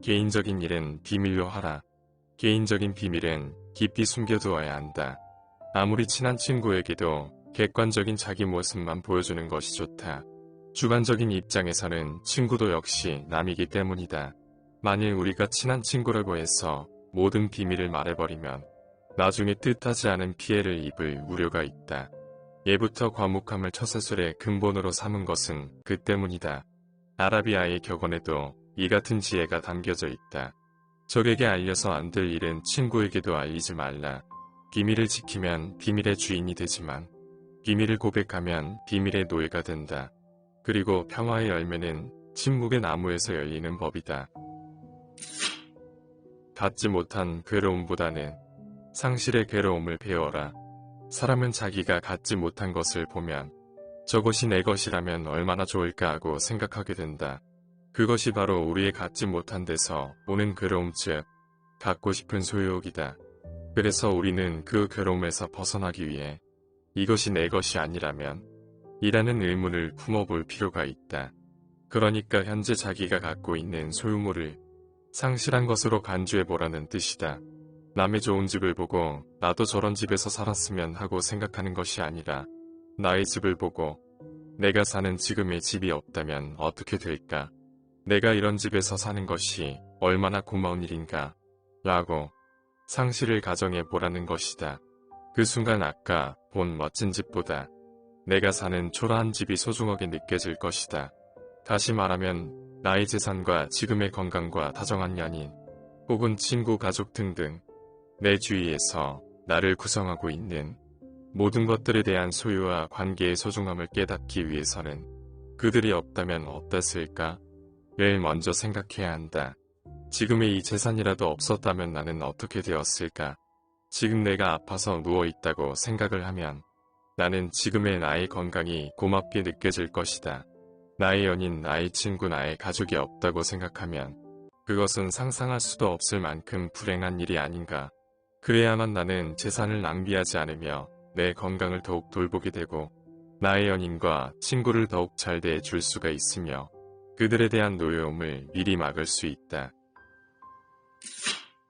개인적인 일은 비밀로 하라. 개인적인 비밀은 깊이 숨겨두어야 한다. 아무리 친한 친구에게도 객관적인 자기 모습만 보여주는 것이 좋다. 주관적인 입장에서는 친구도 역시 남이기 때문이다. 만일 우리가 친한 친구라고 해서 모든 비밀을 말해버리면 나중에 뜻하지 않은 피해를 입을 우려가 있다. 예부터 과묵함을 처세술의 근본으로 삼은 것은 그 때문이다. 아라비아의 격언에도 이 같은 지혜가 담겨져 있다. 적에게 알려서 안 될 일은 친구에게도 알리지 말라. 비밀을 지키면 비밀의 주인이 되지만 비밀을 고백하면 비밀의 노예가 된다. 그리고 평화의 열매는 침묵의 나무에서 열리는 법이다. 갖지 못한 괴로움보다는 상실의 괴로움을 배워라. 사람은 자기가 갖지 못한 것을 보면 저것이 내 것이라면 얼마나 좋을까 하고 생각하게 된다. 그것이 바로 우리의 갖지 못한 데서 오는 괴로움 즉 갖고 싶은 소유욕이다. 그래서 우리는 그 괴로움에서 벗어나기 위해 이것이 내 것이 아니라면 이라는 의문을 품어볼 필요가 있다. 그러니까 현재 자기가 갖고 있는 소유물을 상실한 것으로 간주해보라는 뜻이다. 남의 좋은 집을 보고 나도 저런 집에서 살았으면 하고 생각하는 것이 아니라 나의 집을 보고 내가 사는 지금의 집이 없다면 어떻게 될까? 내가 이런 집에서 사는 것이 얼마나 고마운 일인가? 라고 상실을 가정해 보라는 것이다. 그 순간 아까 본 멋진 집보다 내가 사는 초라한 집이 소중하게 느껴질 것이다. 다시 말하면 나의 재산과 지금의 건강과 다정한 연인 혹은 친구, 가족 등등 내 주위에서 나를 구성하고 있는 모든 것들에 대한 소유와 관계의 소중함을 깨닫기 위해서는 그들이 없다면 어땠을까? 를 먼저 생각해야 한다. 지금의 이 재산이라도 없었다면 나는 어떻게 되었을까? 지금 내가 아파서 누워있다고 생각을 하면 나는 지금의 나의 건강이 고맙게 느껴질 것이다. 나의 연인, 나의 친구, 나의 가족이 없다고 생각하면 그것은 상상할 수도 없을 만큼 불행한 일이 아닌가. 그래야만 나는 재산을 낭비하지 않으며 내 건강을 더욱 돌보게 되고 나의 연인과 친구를 더욱 잘 대해줄 수가 있으며 그들에 대한 노여움을 미리 막을 수 있다.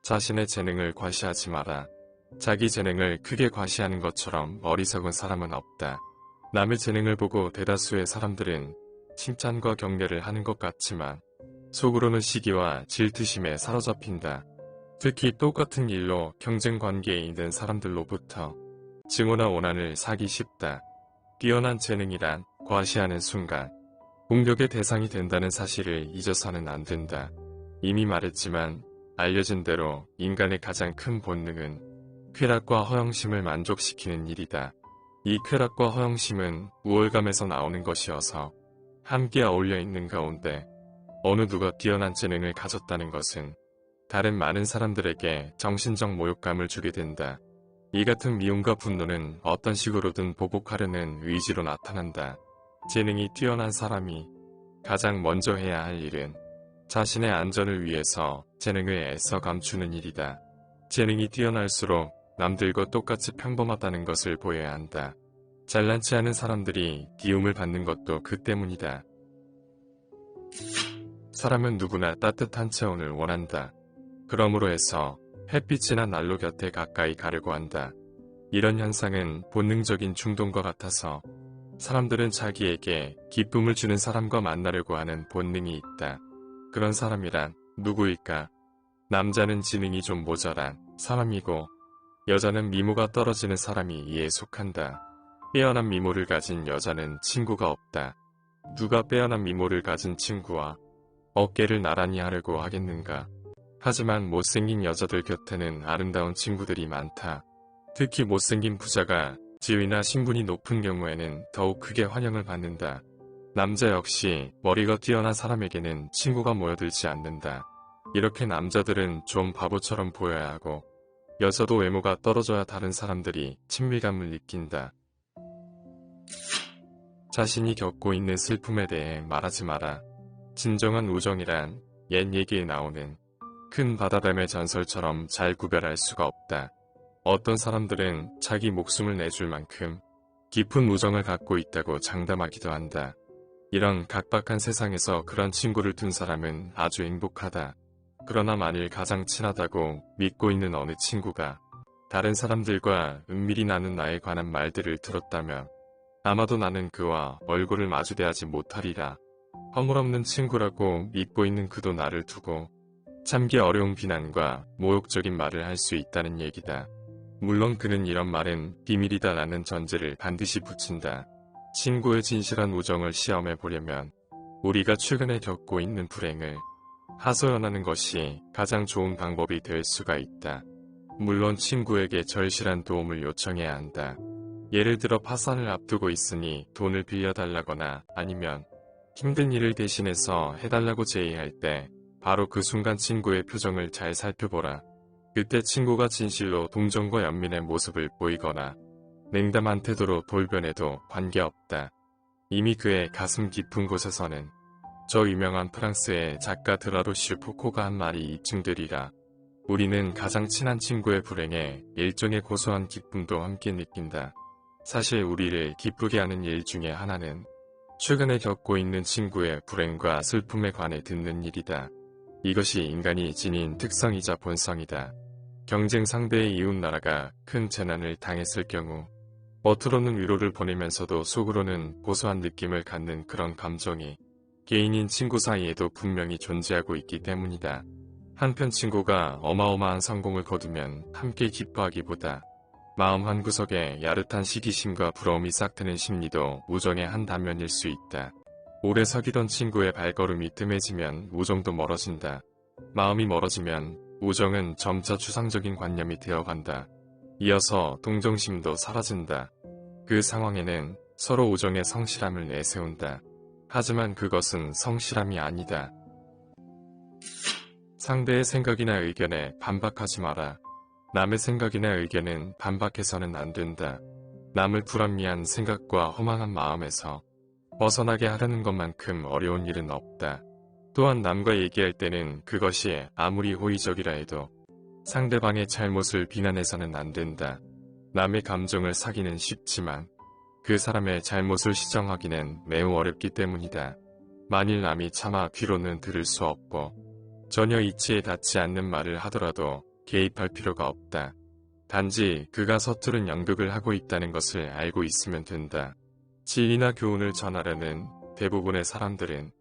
자신의 재능을 과시하지 마라. 자기 재능을 크게 과시하는 것처럼 어리석은 사람은 없다. 남의 재능을 보고 대다수의 사람들은 칭찬과 격려를 하는 것 같지만 속으로는 시기와 질투심에 사로잡힌다. 특히 똑같은 일로 경쟁 관계에 있는 사람들로부터 증오나 오난을 사기 쉽다. 뛰어난 재능이란 과시하는 순간 공격의 대상이 된다는 사실을 잊어서는 안 된다. 이미 말했지만 알려진 대로 인간의 가장 큰 본능은 쾌락과 허영심을 만족시키는 일이다. 이 쾌락과 허영심은 우월감에서 나오는 것이어서 함께 어울려 있는 가운데 어느 누가 뛰어난 재능을 가졌다는 것은 다른 많은 사람들에게 정신적 모욕감을 주게 된다. 이 같은 미움과 분노는 어떤 식으로든 보복하려는 의지로 나타난다. 재능이 뛰어난 사람이 가장 먼저 해야 할 일은 자신의 안전을 위해서 재능을 애써 감추는 일이다. 재능이 뛰어날수록 남들과 똑같이 평범하다는 것을 보여야 한다. 잘난치 않은 사람들이 기움을 받는 것도 그 때문이다. 사람은 누구나 따뜻한 체온을 원한다. 그러므로 해서 햇빛이나 난로 곁에 가까이 가려고 한다. 이런 현상은 본능적인 충동과 같아서 사람들은 자기에게 기쁨을 주는 사람과 만나려고 하는 본능이 있다. 그런 사람이란 누구일까? 남자는 지능이 좀 모자란 사람이고 여자는 미모가 떨어지는 사람이 이에 속한다. 빼어난 미모를 가진 여자는 친구가 없다. 누가 빼어난 미모를 가진 친구와 어깨를 나란히 하려고 하겠는가? 하지만 못생긴 여자들 곁에는 아름다운 친구들이 많다. 특히 못생긴 부자가 지위나 신분이 높은 경우에는 더욱 크게 환영을 받는다. 남자 역시 머리가 뛰어난 사람에게는 친구가 모여들지 않는다. 이렇게 남자들은 좀 바보처럼 보여야 하고 여자도 외모가 떨어져야 다른 사람들이 친밀감을 느낀다. 자신이 겪고 있는 슬픔에 대해 말하지 마라. 진정한 우정이란 옛 얘기에 나오는 큰 바다뱀의 전설처럼 잘 구별할 수가 없다. 어떤 사람들은 자기 목숨을 내줄 만큼 깊은 우정을 갖고 있다고 장담하기도 한다. 이런 각박한 세상에서 그런 친구를 둔 사람은 아주 행복하다. 그러나 만일 가장 친하다고 믿고 있는 어느 친구가 다른 사람들과 은밀히 나눈 나에 관한 말들을 들었다면 아마도 나는 그와 얼굴을 마주대하지 못하리라. 허물없는 친구라고 믿고 있는 그도 나를 두고 참기 어려운 비난과 모욕적인 말을 할 수 있다는 얘기다. 물론 그는 이런 말은 비밀이다라는 전제를 반드시 붙인다. 친구의 진실한 우정을 시험해 보려면 우리가 최근에 겪고 있는 불행을 하소연하는 것이 가장 좋은 방법이 될 수가 있다. 물론 친구에게 절실한 도움을 요청해야 한다. 예를 들어 파산을 앞두고 있으니 돈을 빌려달라거나 아니면 힘든 일을 대신해서 해달라고 제의할 때 바로 그 순간 친구의 표정을 잘 살펴보라. 그때 친구가 진실로 동정과 연민의 모습을 보이거나 냉담한 태도로 돌변해도 관계없다. 이미 그의 가슴 깊은 곳에서는 저 유명한 프랑스의 작가 드라로슈 포코가 한 말이 입증되리라. 우리는 가장 친한 친구의 불행에 일종의 고소한 기쁨도 함께 느낀다. 사실 우리를 기쁘게 하는 일 중에 하나는 최근에 겪고 있는 친구의 불행과 슬픔에 관해 듣는 일이다. 이것이 인간이 지닌 특성이자 본성이다. 경쟁 상대의 이웃나라가 큰 재난을 당했을 경우 겉으로는 위로를 보내면서도 속으로는 고소한 느낌을 갖는 그런 감정이 개인인 친구 사이에도 분명히 존재하고 있기 때문이다. 한편 친구가 어마어마한 성공을 거두면 함께 기뻐하기보다 마음 한구석에 야릇한 시기심과 부러움이 싹트는 심리도 우정의 한 단면일 수 있다. 오래 사귀던 친구의 발걸음이 뜸해지면 우정도 멀어진다. 마음이 멀어지면 우정은 점차 추상적인 관념이 되어간다. 이어서 동정심도 사라진다. 그 상황에는 서로 우정의 성실함을 내세운다. 하지만 그것은 성실함이 아니다. 상대의 생각이나 의견에 반박하지 마라. 남의 생각이나 의견은 반박해서는 안 된다. 남을 불합리한 생각과 허망한 마음에서 벗어나게 하려는 것만큼 어려운 일은 없다. 또한 남과 얘기할 때는 그것이 아무리 호의적이라 해도 상대방의 잘못을 비난해서는 안 된다. 남의 감정을 사기는 쉽지만 그 사람의 잘못을 시정하기는 매우 어렵기 때문이다. 만일 남이 차마 귀로는 들을 수 없고 전혀 이치에 닿지 않는 말을 하더라도 개입할 필요가 없다. 단지 그가 서투른 연극을 하고 있다는 것을 알고 있으면 된다. 진리나 교훈을 전하려는 대부분의 사람들은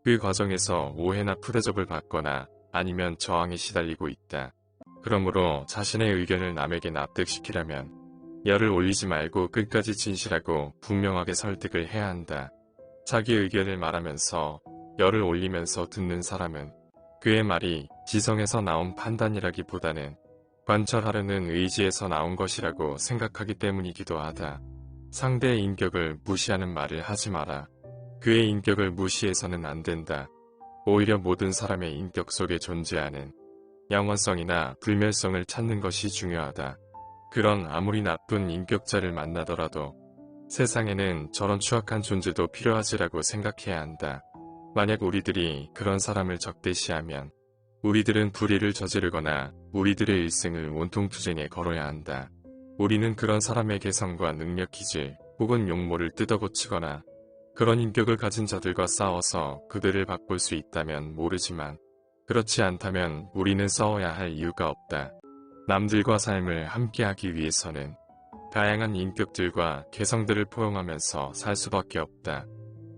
그 과정에서 오해나 푸대접을 받거나 아니면 저항에 시달리고 있다. 그러므로 자신의 의견을 남에게 납득시키려면 열을 올리지 말고 끝까지 진실하고 분명하게 설득을 해야 한다. 자기 의견을 말하면서 열을 올리면서 듣는 사람은 그의 말이 지성에서 나온 판단이라기보다는 관철하려는 의지에서 나온 것이라고 생각하기 때문이기도 하다. 상대의 인격을 무시하는 말을 하지 마라. 그의 인격을 무시해서는 안 된다. 오히려 모든 사람의 인격 속에 존재하는 영원성이나 불멸성을 찾는 것이 중요하다. 그런 아무리 나쁜 인격자를 만나더라도 세상에는 저런 추악한 존재도 필요하지라고 생각해야 한다. 만약 우리들이 그런 사람을 적대시하면 우리들은 불의를 저지르거나 우리들의 일생을 온통투쟁에 걸어야 한다. 우리는 그런 사람의 개성과 능력 기질 혹은 용모를 뜯어고치거나 그런 인격을 가진 자들과 싸워서 그들을 바꿀 수 있다면 모르지만 그렇지 않다면 우리는 싸워야 할 이유가 없다. 남들과 삶을 함께하기 위해서는 다양한 인격들과 개성들을 포용하면서 살 수밖에 없다.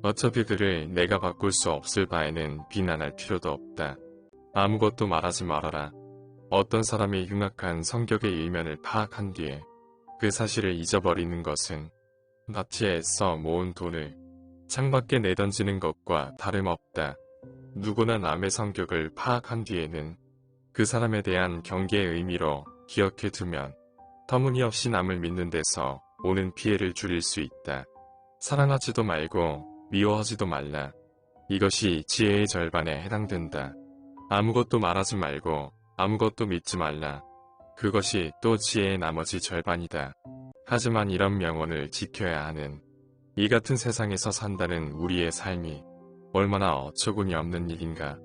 어차피 그를 내가 바꿀 수 없을 바에는 비난할 필요도 없다. 아무것도 말하지 말아라. 어떤 사람의 흉악한 성격의 일면을 파악한 뒤에 그 사실을 잊어버리는 것은 마치 애써 모은 돈을 창밖에 내던지는 것과 다름없다. 누구나 남의 성격을 파악한 뒤에는 그 사람에 대한 경계의 의미로 기억해 두면 터무니없이 남을 믿는 데서 오는 피해를 줄일 수 있다. 사랑하지도 말고 미워하지도 말라. 이것이 지혜의 절반에 해당된다. 아무것도 말하지 말고 아무것도 믿지 말라. 그것이 또 지혜의 나머지 절반이다. 하지만 이런 명언을 지켜야 하는 이 같은 세상에서 산다는 우리의 삶이 얼마나 어처구니 없는 일인가.